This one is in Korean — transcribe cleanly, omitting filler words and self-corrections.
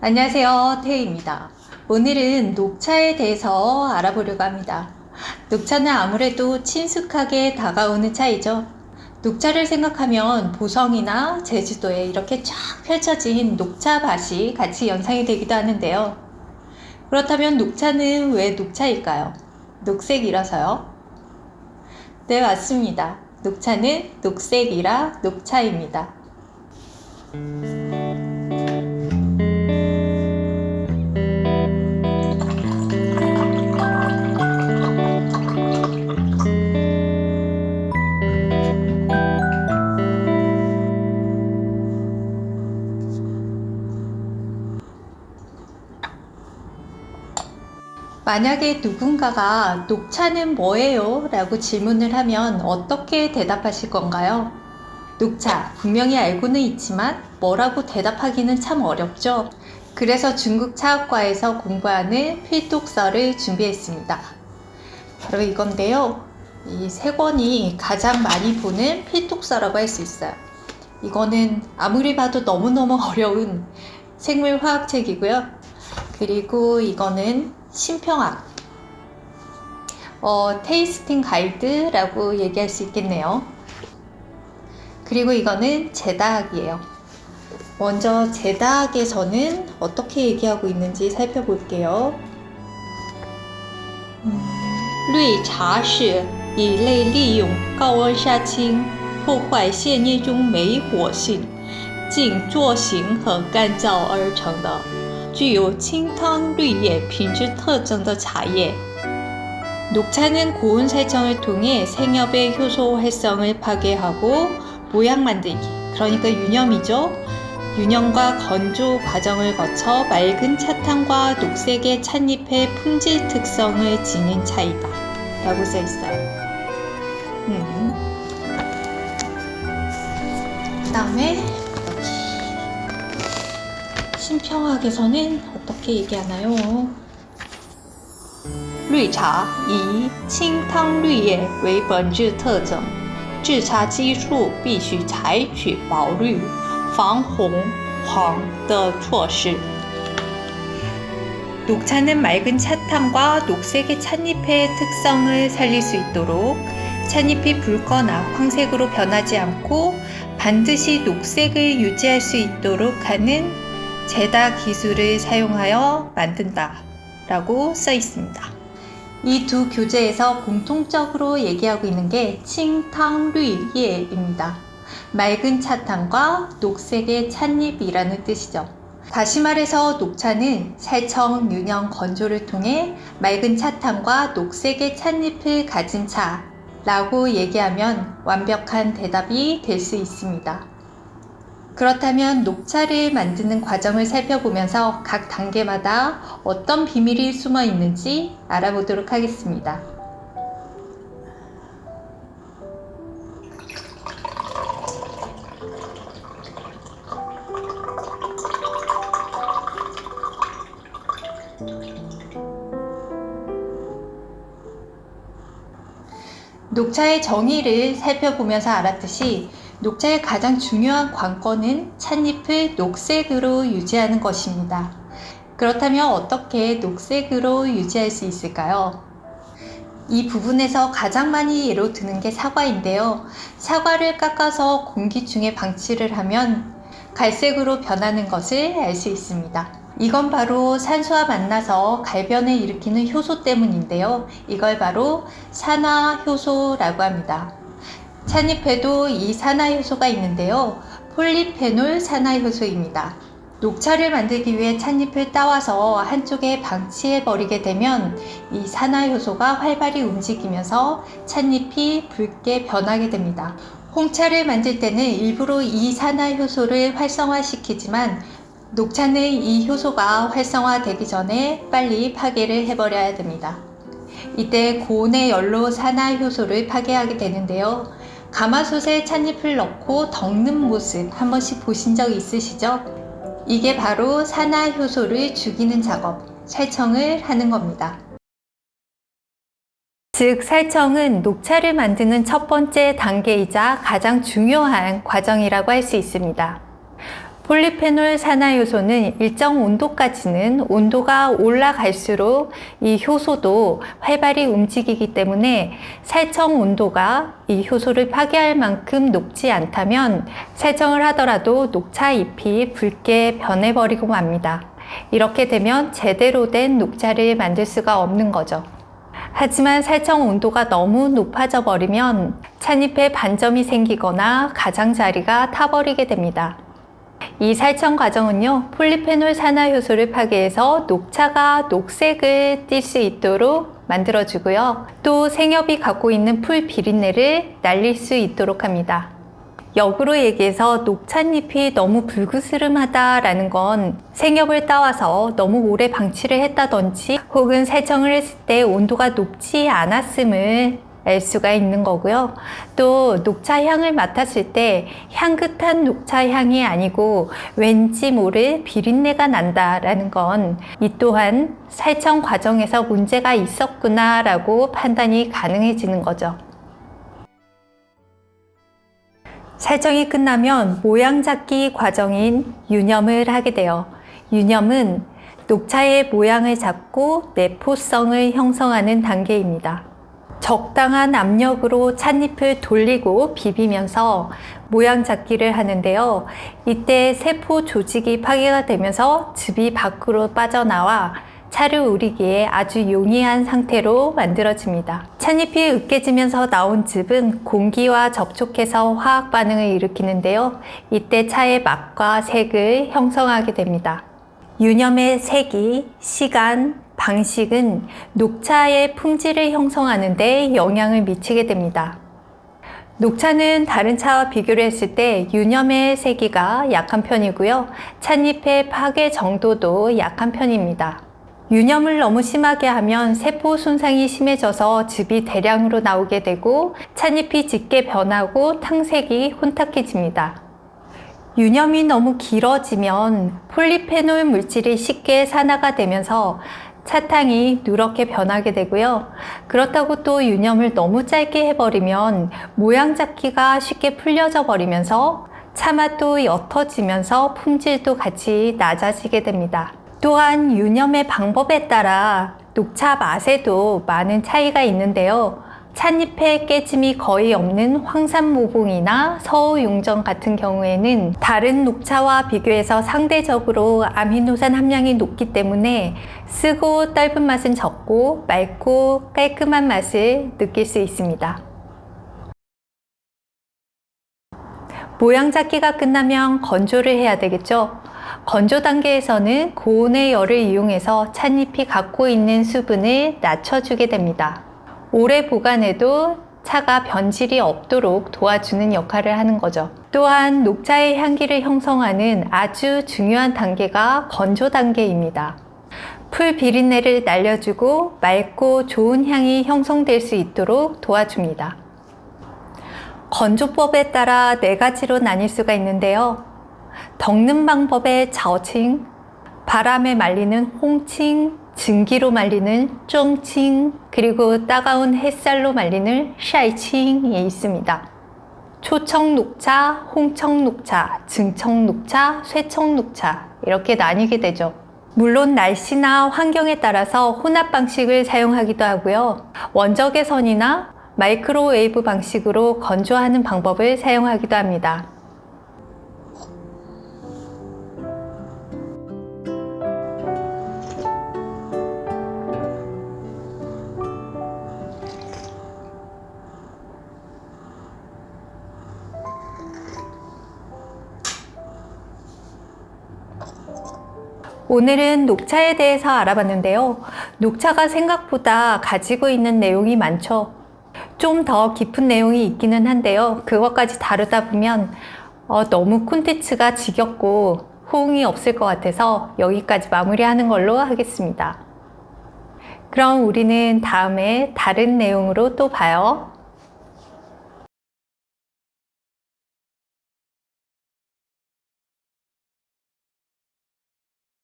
안녕하세요, 태희입니다. 오늘은 녹차에 대해서 알아보려고 합니다. 녹차는 아무래도 친숙하게 다가오는 차이죠. 녹차를 생각하면 보성이나 제주도에 이렇게 쫙 펼쳐진 녹차밭이 같이 연상이 되기도 하는데요. 그렇다면 녹차는 왜 녹차일까요? 녹색이라서요? 네, 맞습니다. 녹차는 녹색이라 녹차입니다. 만약에 누군가가 녹차는 뭐예요? 라고 질문을 하면 어떻게 대답하실 건가요? 녹차, 분명히 알고는 있지만 뭐라고 대답하기는 참 어렵죠? 그래서 중국 차학과에서 공부하는 필독서를 준비했습니다. 바로 이건데요. 이 세 권이 가장 많이 보는 필독서라고 할 수 있어요. 이거는 아무리 봐도 너무너무 어려운 생물화학책이고요. 그리고 이거는 심평학, 테이스팅 가이드라고 얘기할 수 있겠네요. 그리고 이거는 제다학이에요. 먼저 제다학에서는 어떻게 얘기하고 있는지 살펴볼게요. 绿茶是乙类利用高温杀青破坏血液中酶活性经做型和干燥而成的具有清汤绿叶品质特征的茶叶. 녹차는 고온 살청을 통해 생엽의 효소 활성을 파괴하고 모양 만들기, 그러니까 유념이죠. 유념과 건조 과정을 거쳐 맑은 차탕과 녹색의 찻잎의 품질 특성을 지닌 차이다 라고 써 있어요. 그 다음에 심평학에서는 어떻게 얘기하나요? 绿茶以清汤绿叶为本质特征，制茶技术必须采取保绿、防红、黄的措施. 녹차는 맑은 차탕과 녹색의 찻잎의 특성을 살릴 수 있도록 찻잎이 붉거나 황색으로 변하지 않고 반드시 녹색을 유지할 수 있도록 하는 제다 기술을 사용하여 만든다 라고 써 있습니다. 이 두 교재에서 공통적으로 얘기하고 있는 게 칭탕류예입니다. 맑은 차탕과 녹색의 찻잎이라는 뜻이죠. 다시 말해서 녹차는 살청, 유념, 건조를 통해 맑은 차탕과 녹색의 찻잎을 가진 차라고 얘기하면 완벽한 대답이 될 수 있습니다. 그렇다면 녹차를 만드는 과정을 살펴보면서 각 단계마다 어떤 비밀이 숨어 있는지 알아보도록 하겠습니다. 녹차의 정의를 살펴보면서 알았듯이 녹차의 가장 중요한 관건은 찻잎을 녹색으로 유지하는 것입니다. 그렇다면 어떻게 녹색으로 유지할 수 있을까요? 이 부분에서 가장 많이 예로 드는 게 사과인데요. 사과를 깎아서 공기중에 방치를 하면 갈색으로 변하는 것을 알 수 있습니다. 이건 바로 산소와 만나서 갈변을 일으키는 효소 때문인데요. 이걸 바로 산화효소라고 합니다. 찻잎에도 이 산화효소가 있는데요. 폴리페놀 산화효소입니다. 녹차를 만들기 위해 찻잎을 따와서 한쪽에 방치해 버리게 되면 이 산화효소가 활발히 움직이면서 찻잎이 붉게 변하게 됩니다. 홍차를 만들 때는 일부러 이 산화효소를 활성화시키지만 녹차는 이 효소가 활성화되기 전에 빨리 파괴를 해버려야 됩니다. 이때 고온의 열로 산화효소를 파괴하게 되는데요. 가마솥에 찻잎을 넣고 덮는 모습 한 번씩 보신 적 있으시죠? 이게 바로 산화효소를 죽이는 작업, 살청을 하는 겁니다. 즉, 살청은 녹차를 만드는 첫 번째 단계이자 가장 중요한 과정이라고 할 수 있습니다. 폴리페놀 산화효소는 일정 온도까지는 온도가 올라갈수록 이 효소도 활발히 움직이기 때문에 살청 온도가 이 효소를 파괴할 만큼 높지 않다면 살청을 하더라도 녹차 잎이 붉게 변해버리고 맙니다. 이렇게 되면 제대로 된 녹차를 만들 수가 없는 거죠. 하지만 살청 온도가 너무 높아져 버리면 찻잎에 반점이 생기거나 가장자리가 타버리게 됩니다. 이 살청 과정은요, 폴리페놀 산화효소를 파괴해서 녹차가 녹색을 띌 수 있도록 만들어주고요. 또 생엽이 갖고 있는 풀 비린내를 날릴 수 있도록 합니다. 역으로 얘기해서 녹찻잎이 너무 불그스름하다라는 건 생엽을 따와서 너무 오래 방치를 했다든지 혹은 살청을 했을 때 온도가 높지 않았음을 알 수가 있는 거고요. 또 녹차 향을 맡았을 때 향긋한 녹차 향이 아니고 왠지 모를 비린내가 난다라는 건 이 또한 살청 과정에서 문제가 있었구나 라고 판단이 가능해지는 거죠. 살청이 끝나면 모양 잡기 과정인 유념을 하게 돼요. 유념은 녹차의 모양을 잡고 내포성을 형성하는 단계입니다. 적당한 압력으로 찻잎을 돌리고 비비면서 모양 잡기를 하는데요. 이때 세포 조직이 파괴가 되면서 즙이 밖으로 빠져나와 차를 우리기에 아주 용이한 상태로 만들어집니다. 찻잎이 으깨지면서 나온 즙은 공기와 접촉해서 화학 반응을 일으키는데요. 이때 차의 맛과 색을 형성하게 됩니다. 유념의 색이, 시간, 방식은 녹차의 품질을 형성하는 데 영향을 미치게 됩니다. 녹차는 다른 차와 비교를 했을 때 유념의 세기가 약한 편이고요. 찻잎의 파괴 정도도 약한 편입니다. 유념을 너무 심하게 하면 세포 손상이 심해져서 즙이 대량으로 나오게 되고 찻잎이 짙게 변하고 탕색이 혼탁해집니다. 유념이 너무 길어지면 폴리페놀 물질이 쉽게 산화가 되면서 차탕이 누렇게 변하게 되고요. 그렇다고 또 유념을 너무 짧게 해버리면 모양 잡기가 쉽게 풀려져 버리면서 차맛도 옅어지면서 품질도 같이 낮아지게 됩니다. 또한 유념의 방법에 따라 녹차 맛에도 많은 차이가 있는데요. 찻잎에 깨짐이 거의 없는 황산모봉이나 서우용정 같은 경우에는 다른 녹차와 비교해서 상대적으로 아미노산 함량이 높기 때문에 쓰고 떫은 맛은 적고 맑고 깔끔한 맛을 느낄 수 있습니다. 모양 잡기가 끝나면 건조를 해야 되겠죠. 건조 단계에서는 고온의 열을 이용해서 찻잎이 갖고 있는 수분을 낮춰주게 됩니다. 오래 보관해도 차가 변질이 없도록 도와주는 역할을 하는 거죠. 또한 녹차의 향기를 형성하는 아주 중요한 단계가 건조 단계입니다. 풀 비린내를 날려주고 맑고 좋은 향이 형성될 수 있도록 도와줍니다. 건조법에 따라 4가지로 나뉠 수가 있는데요. 덕는 방법의 저칭, 바람에 말리는 홍칭, 증기로 말리는 쫑칭, 그리고 따가운 햇살로 말리는 샤이칭이 있습니다. 초청녹차, 홍청녹차, 증청녹차, 쇠청녹차 이렇게 나뉘게 되죠. 물론 날씨나 환경에 따라서 혼합 방식을 사용하기도 하고요. 원적외선이나 마이크로웨이브 방식으로 건조하는 방법을 사용하기도 합니다. 오늘은 녹차에 대해서 알아봤는데요. 녹차가 생각보다 가지고 있는 내용이 많죠. 좀 더 깊은 내용이 있기는 한데요. 그것까지 다루다 보면 너무 콘텐츠가 지겹고 호응이 없을 것 같아서 여기까지 마무리하는 걸로 하겠습니다. 그럼 우리는 다음에 다른 내용으로 또 봐요.